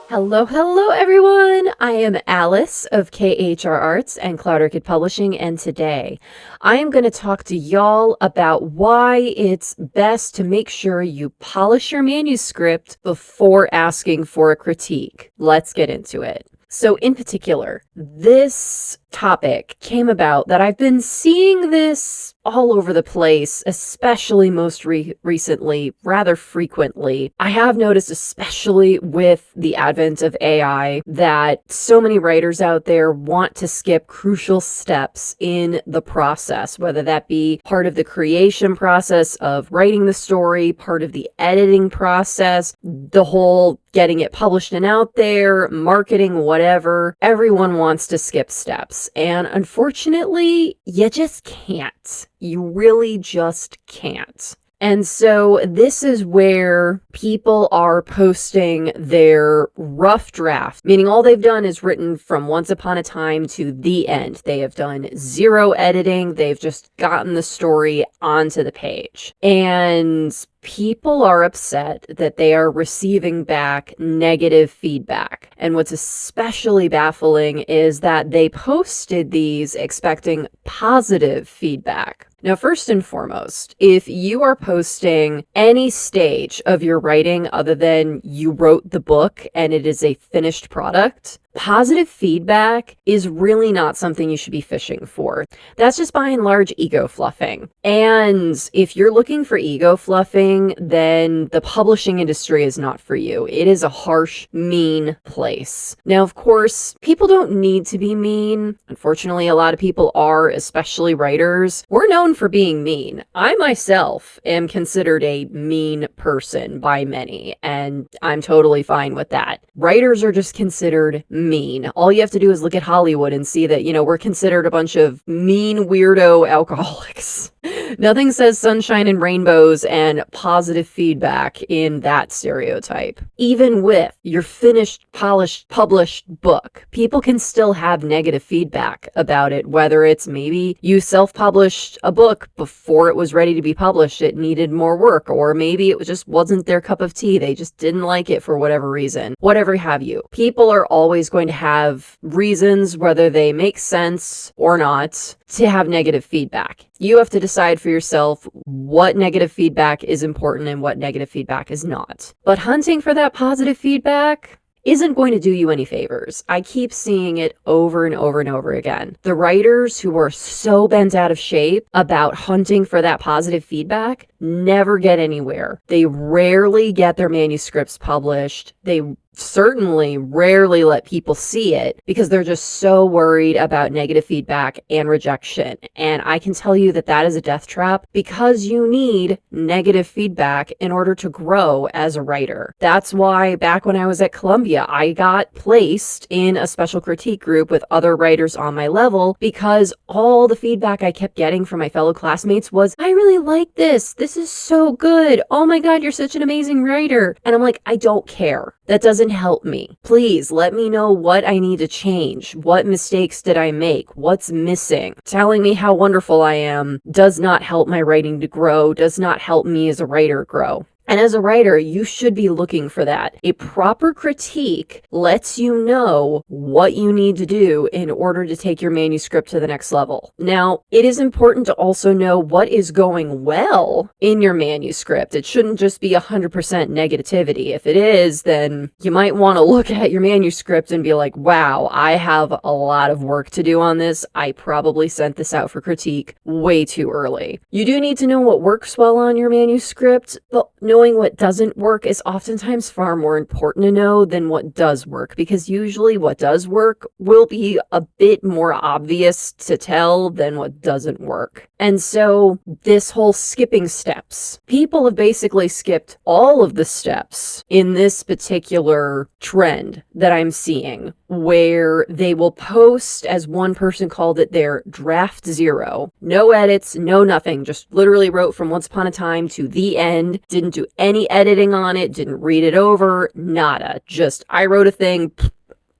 Hello everyone! I am Alice of KHR Arts and Cloud Orchid Publishing, and today I am going to talk to y'all about why it's best to make sure you polish your manuscript before asking for a critique. Let's get into it. So in particular, this topic came about that I've been seeing this all over the place, especially most recently, rather frequently. I have noticed, especially with the advent of AI, that so many writers out there want to skip crucial steps in the process, whether that be part of the creation process of writing the story, part of the editing process, the whole getting it published and out there, marketing, whatever. Everyone wants to skip steps. And unfortunately, you just can't. You really just can't. And so this is where people are posting their rough draft, meaning all they've done is written from once upon a time to the end. They have done zero editing. They've just gotten the story onto the page. And people are upset that they are receiving back negative feedback. And what's especially baffling is that they posted these expecting positive feedback. Now, first and foremost, if you are posting any stage of your writing other than you wrote the book and it is a finished product, positive feedback is really not something you should be fishing for. That's just by and large ego fluffing. And if you're looking for ego fluffing, then the publishing industry is not for you. It is a harsh, mean place. Now, of course, people don't need to be mean. Unfortunately, a lot of people are, especially writers. We're known for being mean. I myself am considered a mean person by many, and I'm totally fine with that. Writers are just considered mean. All you have to do is look at Hollywood and see that, we're considered a bunch of mean weirdo alcoholics. Nothing says sunshine and rainbows and positive feedback in that stereotype. Even with your finished, polished, published book, people can still have negative feedback about it, whether it's maybe you self-published a book before it was ready to be published, it needed more work, or maybe it just wasn't their cup of tea, they just didn't like it for whatever reason, whatever have you. People are always going to have reasons, whether they make sense or not, to have negative feedback. You have to decide for yourself what negative feedback is important and what negative feedback is not. But hunting for that positive feedback isn't going to do you any favors. I keep seeing it over and over and over again. The writers who are so bent out of shape about hunting for that positive feedback never get anywhere. They rarely get their manuscripts published. They certainly rarely let people see it because they're just so worried about negative feedback and rejection. And I can tell you that that is a death trap because you need negative feedback in order to grow as a writer. That's why back when I was at Columbia, I got placed in a special critique group with other writers on my level because all the feedback I kept getting from my fellow classmates was, I really like this. This is so good. Oh my God, you're such an amazing writer. And I'm like, I don't care. That doesn't help me. Please let me know what I need to change. What mistakes did I make? What's missing? Telling me how wonderful I am does not help my writing to grow, does not help me as a writer grow. And as a writer, you should be looking for that. A proper critique lets you know what you need to do in order to take your manuscript to the next level. Now, it is important to also know what is going well in your manuscript. It shouldn't just be 100% negativity. If it is, then you might want to look at your manuscript and be like, wow, I have a lot of work to do on this. I probably sent this out for critique way too early. You do need to know what works well on your manuscript, but knowing what doesn't work is oftentimes far more important to know than what does work, because usually what does work will be a bit more obvious to tell than what doesn't work. And so this whole skipping steps, people have basically skipped all of the steps in this particular trend that I'm seeing, where they will post, as one person called it, their draft zero. No edits, no nothing, just literally wrote from once upon a time to the end, didn't do any editing on it, didn't read it over, nada. Just, I wrote a thing,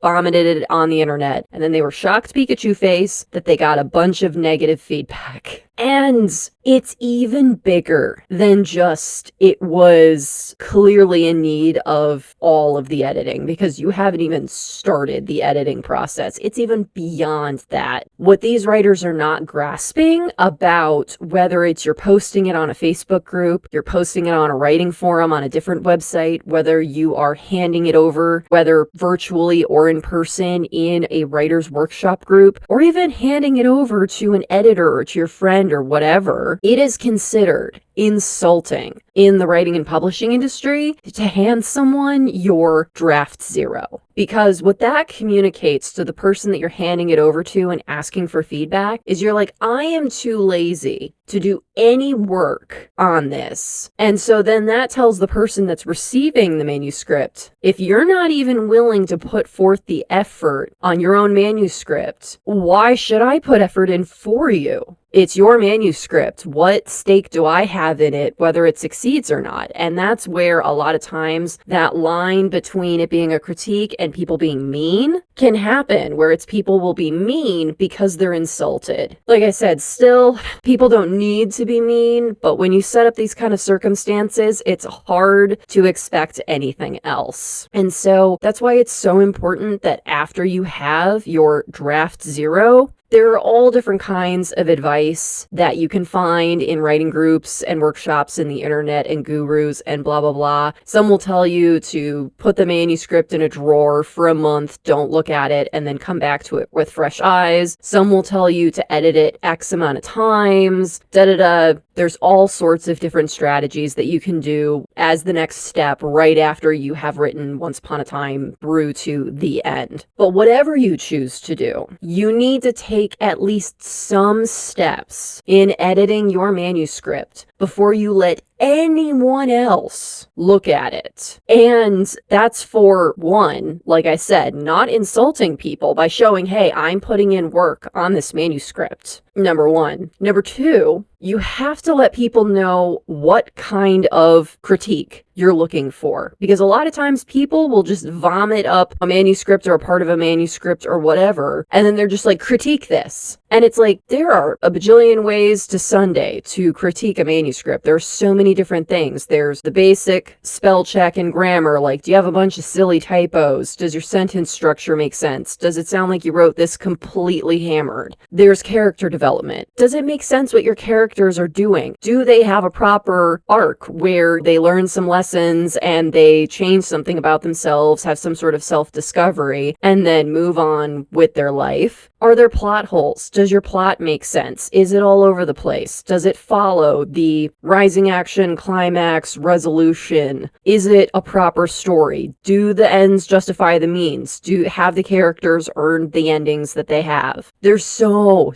vomited it on the internet. And then they were shocked Pikachu face that they got a bunch of negative feedback. And it's even bigger than just it was clearly in need of all of the editing, because you haven't even started the editing process. It's even beyond that. What these writers are not grasping about, whether it's you're posting it on a Facebook group, you're posting it on a writing forum on a different website, whether you are handing it over, whether virtually or in person in a writer's workshop group, or even handing it over to an editor or to your friend or whatever, it is considered insulting in the writing and publishing industry to hand someone your draft zero. Because what that communicates to the person that you're handing it over to and asking for feedback is you're like, I am too lazy to do any work on this. And so then that tells the person that's receiving the manuscript, if you're not even willing to put forth the effort on your own manuscript, why should I put effort in for you? It's your manuscript. What stake do I have in it, whether it succeeds or not? And that's where a lot of times that line between it being a critique and people being mean can happen, where it's people will be mean because they're insulted. Like I said, still, people don't need to be mean, but when you set up these kind of circumstances, it's hard to expect anything else. And so that's why it's so important that after you have your draft zero, there are all different kinds of advice that you can find in writing groups and workshops in the internet and gurus and blah, blah, blah. Some will tell you to put the manuscript in a drawer for a month, don't look at it, and then come back to it with fresh eyes. Some will tell you to edit it X amount of times, da-da-da. There's all sorts of different strategies that you can do as the next step right after you have written Once Upon a Time through to the end. But whatever you choose to do, you need to take at least some steps in editing your manuscript before you let anyone else look at it. And that's for one, like I said, not insulting people by showing, hey, I'm putting in work on this manuscript. Number one. Number two, you have to let people know what kind of critique you're looking for. Because a lot of times people will just vomit up a manuscript or a part of a manuscript or whatever, and then they're just like, critique this. And it's like, there are a bajillion ways to Sunday to critique a manuscript. There are so many different things. There's the basic spell check and grammar, like, do you have a bunch of silly typos? Does your sentence structure make sense? Does it sound like you wrote this completely hammered? There's character development. Does it make sense what your characters are doing? Do they have a proper arc where they learn some lessons and they change something about themselves, have some sort of self-discovery, and then move on with their life? Are there plot holes? Does your plot make sense? Is it all over the place? Does it follow the rising action, climax, resolution? Is it a proper story? Do the ends justify the means? Have the characters earned the endings that they have? There's so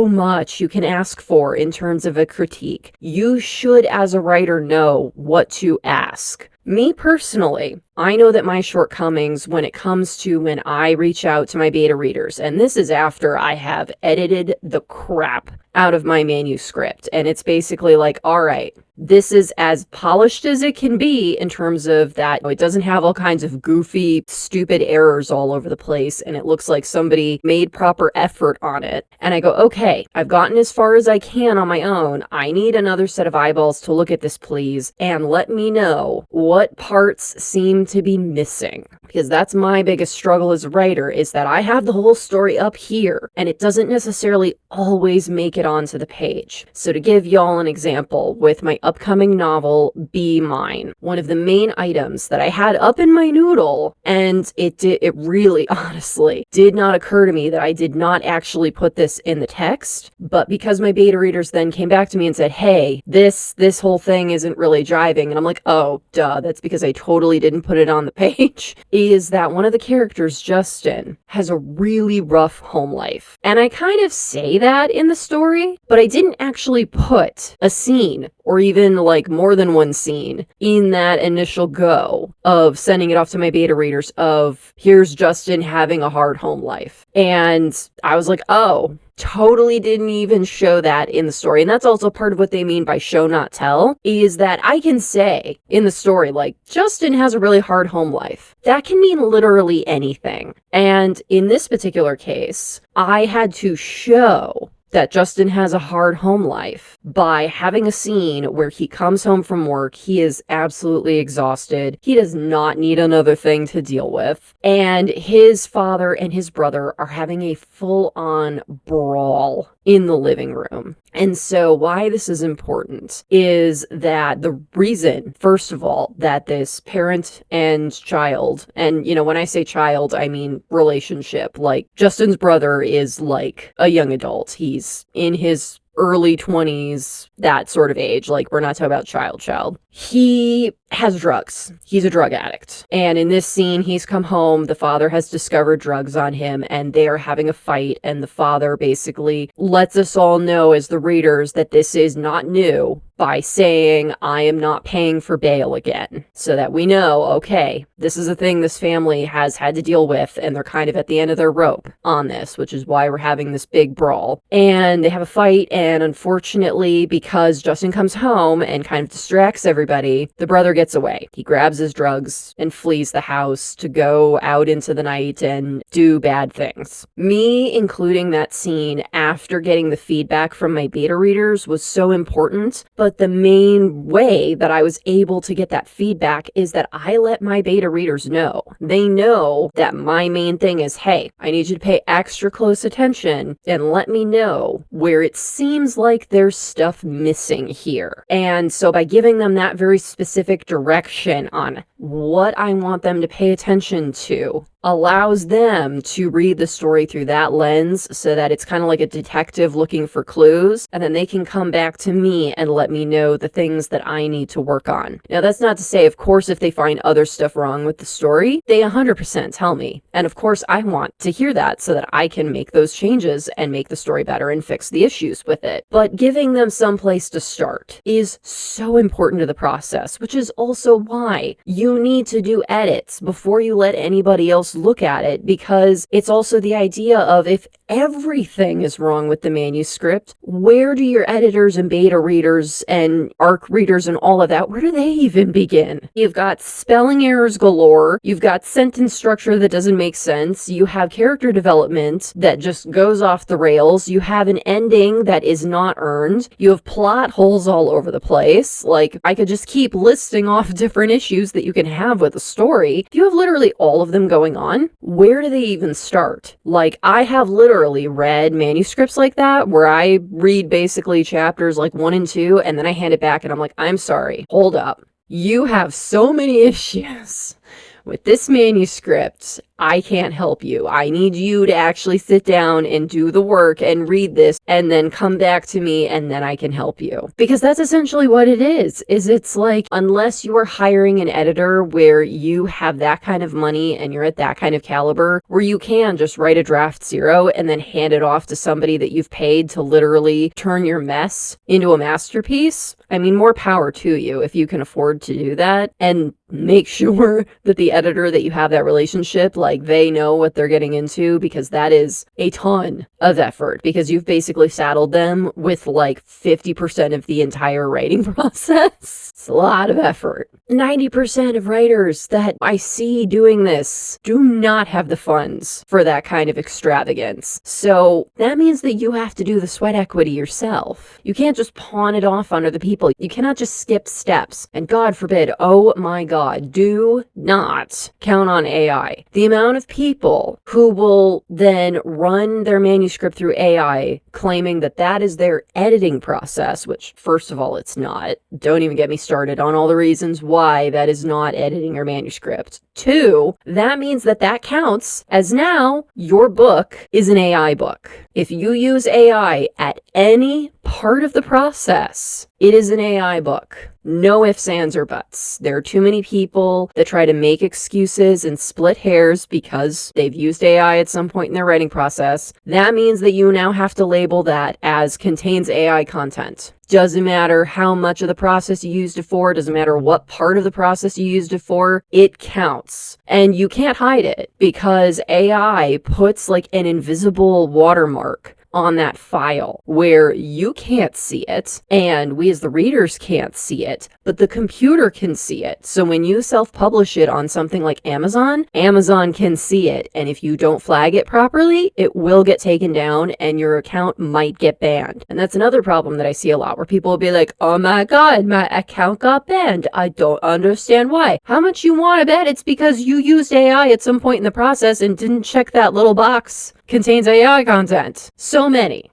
much you can ask for in terms of a critique. You should, as a writer, know what to ask. Me personally, I know that my shortcomings when it comes to when I reach out to my beta readers, and this is after I have edited the crap out of my manuscript, and it's basically like, all right, this is as polished as it can be in terms of that it doesn't have all kinds of goofy, stupid errors all over the place, and it looks like somebody made proper effort on it. And I go, okay, I've gotten as far as I can on my own. I need another set of eyeballs to look at this, please, and let me know what parts seem to be missing. Because that's my biggest struggle as a writer, is that I have the whole story up here, and it doesn't necessarily always make it onto the page. So to give y'all an example, with my upcoming novel, Be Mine, one of the main items that I had up in my noodle, and it really, honestly, did not occur to me that I did not actually put this in the text, but because my beta readers then came back to me and said, hey, this whole thing isn't really jiving, and I'm like, oh, duh, that's because I totally didn't put it on the page, is that one of the characters, Justin, has a really rough home life. And I kind of say that in the story, but I didn't actually put a scene, or even like more than one scene, in that initial go of sending it off to my beta readers of, here's Justin having a hard home life. And I was like, oh, totally didn't even show that in the story. And that's also part of what they mean by show not tell, is that I can say in the story, like, Justin has a really hard home life. That can mean literally anything. And in this particular case, I had to show that Justin has a hard home life by having a scene where he comes home from work. He is absolutely exhausted. He does not need another thing to deal with. And his father and his brother are having a full-on brawl in the living room. And so why this is important is that the reason, first of all, that this parent and child, and when I say child, I mean relationship, like Justin's brother is like a young adult. He's in his early 20s, that sort of age. Like, we're not talking about child. He has drugs. He's a drug addict. And in this scene, he's come home. The father has discovered drugs on him, and they are having a fight. And the father basically lets us all know as the readers that this is not new by saying, I am not paying for bail again. So that we know, okay, this is a thing this family has had to deal with, and they're kind of at the end of their rope on this, which is why we're having this big brawl. And they have a fight, and unfortunately, because Justin comes home and kind of distracts everybody, the brother gets away. He grabs his drugs and flees the house to go out into the night and do bad things. Me including that scene after getting the feedback from my beta readers was so important, but the main way that I was able to get that feedback is that I let my beta readers know. They know that my main thing is, hey, I need you to pay extra close attention and let me know where it seems like there's stuff missing here. And so by giving them that very specific direction on what I want them to pay attention to allows them to read the story through that lens, so that it's kind of like a detective looking for clues, and then they can come back to me and let me know the things that I need to work on. Now, that's not to say, of course, if they find other stuff wrong with the story, they 100% tell me. And of course, I want to hear that so that I can make those changes and make the story better and fix the issues with it. But giving them some place to start is so important to the process, which is also why you need to do edits before you let anybody else look at it, because it's also the idea of, if everything is wrong with the manuscript, where do your editors and beta readers and ARC readers and all of that, where do they even begin? You've got spelling errors galore, you've got sentence structure that doesn't make sense, you have character development that just goes off the rails, you have an ending that is not earned, you have plot holes all over the place. Like, I could just keep listing off different issues that you can have with a story. If you have literally all of them going on, where do they even start? Like, I have literally read manuscripts like that where I read basically chapters like 1 and 2, and then I hand it back and I'm like, I'm sorry, hold up. You have so many issues with this manuscript, I can't help you. I need you to actually sit down and do the work and read this and then come back to me, and then I can help you. Because that's essentially what it is it's like, unless you are hiring an editor where you have that kind of money and you're at that kind of caliber, where you can just write a draft 0 and then hand it off to somebody that you've paid to literally turn your mess into a masterpiece, I mean, more power to you if you can afford to do that. And make sure that the editor that you have that relationship, like, they know what they're getting into, because that is a ton of effort, because you've basically saddled them with like 50% of the entire writing process. It's a lot of effort. 90% of writers that I see doing this do not have the funds for that kind of extravagance. So that means that you have to do the sweat equity yourself. You can't just pawn it off on other people. You cannot just skip steps. And God forbid, oh my God, do not count on AI. The amount of people who will then run their manuscript through AI claiming that that is their editing process, which, first of all, it's not. Don't even get me started on all the reasons why that is not editing your manuscript. 2, that means that that counts as now your book is an AI book. If you use AI at any part of the process, it is an AI book. No ifs, ands, or buts. There are too many people that try to make excuses and split hairs because they've used AI at some point in their writing process. That means that you now have to label that as contains AI content. Doesn't matter how much of the process you used it for, doesn't matter what part of the process you used it for, it counts. And you can't hide it, because AI puts like an invisible watermark on that file where you can't see it and we as the readers can't see it, but the computer can see it. So when you self-publish it on something like Amazon, Amazon can see it. And if you don't flag it properly, it will get taken down and your account might get banned. And that's another problem that I see a lot where people will be like, oh my God, my account got banned. I don't understand why. How much you want to bet it's because you used AI at some point in the process and didn't check that little box contains AI content. So many.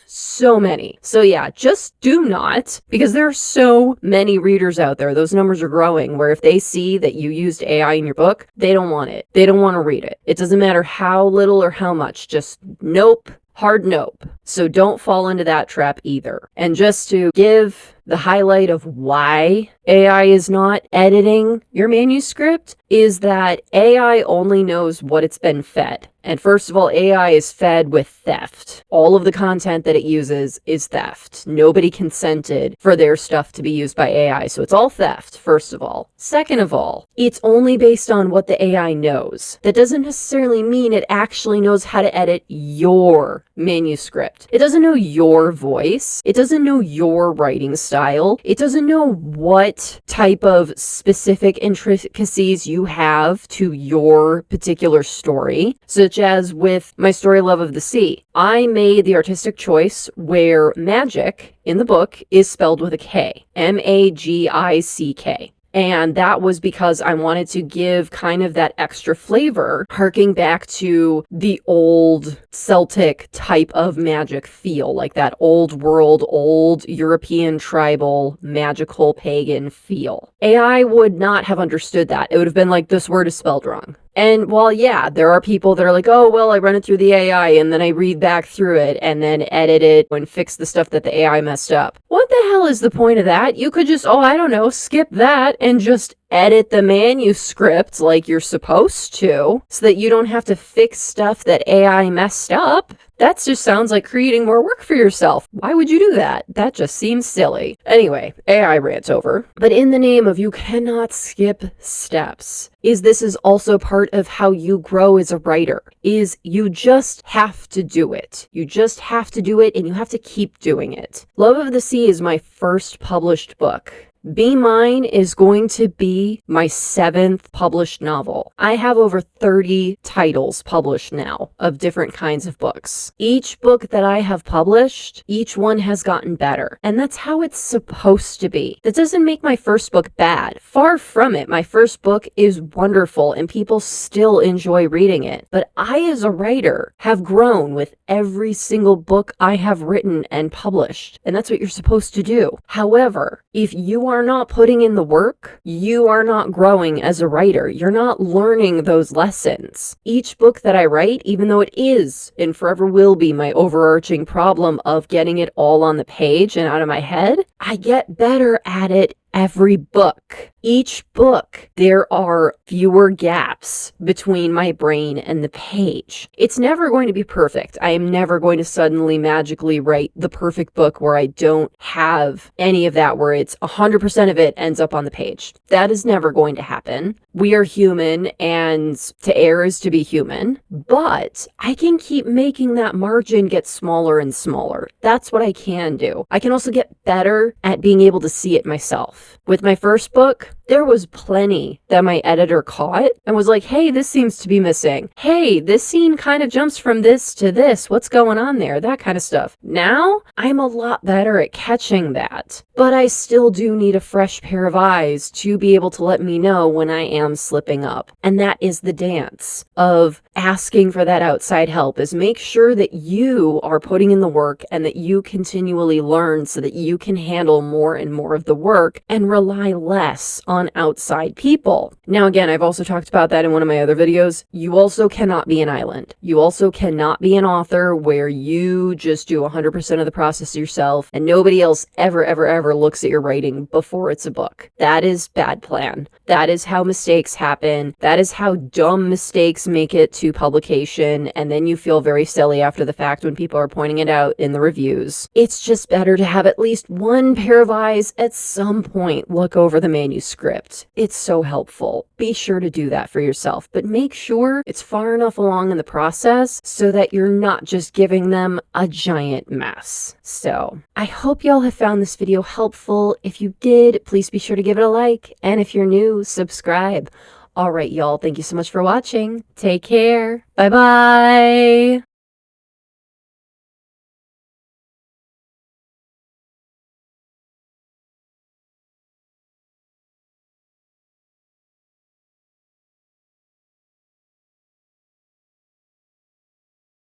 So many. So yeah, just do not, because there are so many readers out there. Those numbers are growing where if they see that you used AI in your book, they don't want it. They don't want to read it. It doesn't matter how little or how much. Just nope. Hard nope. So don't fall into that trap either. And just to give the highlight of why AI is not editing your manuscript is that AI only knows what it's been fed. And first of all, AI is fed with theft. All of the content that it uses is theft. Nobody consented for their stuff to be used by AI. So it's all theft, first of all. Second of all, it's only based on what the AI knows. That doesn't necessarily mean it actually knows how to edit your manuscript. It doesn't know your voice. It doesn't know your writing style. It doesn't know what type of specific intricacies you have to your particular story, such as with my story Love of the Sea. I made the artistic choice where magic in the book is spelled with a K, Magick. And that was because I wanted to give kind of that extra flavor, harking back to the old Celtic type of magic feel, like that old world, old European tribal, magical pagan feel. AI would not have understood that. It would have been like, this word is spelled wrong. And while, yeah, there are people that are like, oh, well, I run it through the AI and then I read back through it and then edit it and fix the stuff that the AI messed up. What the hell is the point of that? You could just, oh, I don't know, skip that and just edit the manuscript like you're supposed to so that you don't have to fix stuff that AI messed up. That just sounds like creating more work for yourself. Why would you do that? That just seems silly. Anyway, AI rant's over. But in the name of you cannot skip steps, this is also part of how you grow as a writer, is you just have to do it. You just have to do it and you have to keep doing it. Love of the Sea is my first published book. Be Mine is going to be my 7th published novel. I have over 30 titles published now of different kinds of books. Each book that I have published, each one has gotten better. And that's how it's supposed to be. That doesn't make my first book bad. Far from it. My first book is wonderful and people still enjoy reading it. But I, as a writer, have grown with every single book I have written and published. And that's what you're supposed to do. However, if you are not putting in the work, you are not growing as a writer. You're not learning those lessons. Each book that I write, even though it is and forever will be my overarching problem of getting it all on the page and out of my head, I get better at it every book. Each book, there are fewer gaps between my brain and the page. It's never going to be perfect. I am never going to suddenly magically write the perfect book where I don't have any of that, where it's 100% of it ends up on the page. That is never going to happen. We are human, and to err is to be human, but I can keep making that margin get smaller and smaller. That's what I can do. I can also get better at being able to see it myself. With my first book, there was plenty that my editor caught and was like, hey, this seems to be missing. Hey, this scene kind of jumps from this to this. What's going on there? That kind of stuff. Now, I'm a lot better at catching that, but I still do need a fresh pair of eyes to be able to let me know when I am slipping up. And that is the dance of asking for that outside help, is make sure that you are putting in the work and that you continually learn so that you can handle more and more of the work and rely less on outside people. Now, again, I've also talked about that in one of my other videos. You also cannot be an island. You also cannot be an author where you just do 100% of the process yourself and nobody else ever looks at your writing before it's a book. That is bad plan. That is how mistakes happen. That is how dumb mistakes make it to publication, and then you feel very silly after the fact when people are pointing it out in the reviews. It's just better to have at least one pair of eyes at some point look over the manuscript. script. It's so helpful. Be sure to do that for yourself, but make sure it's far enough along in the process so that you're not just giving them a giant mess. So I hope y'all have found this video helpful. If you did, please be sure to give it a like. And if you're new, subscribe. All right, y'all. Thank you so much for watching. Take care. Bye-bye.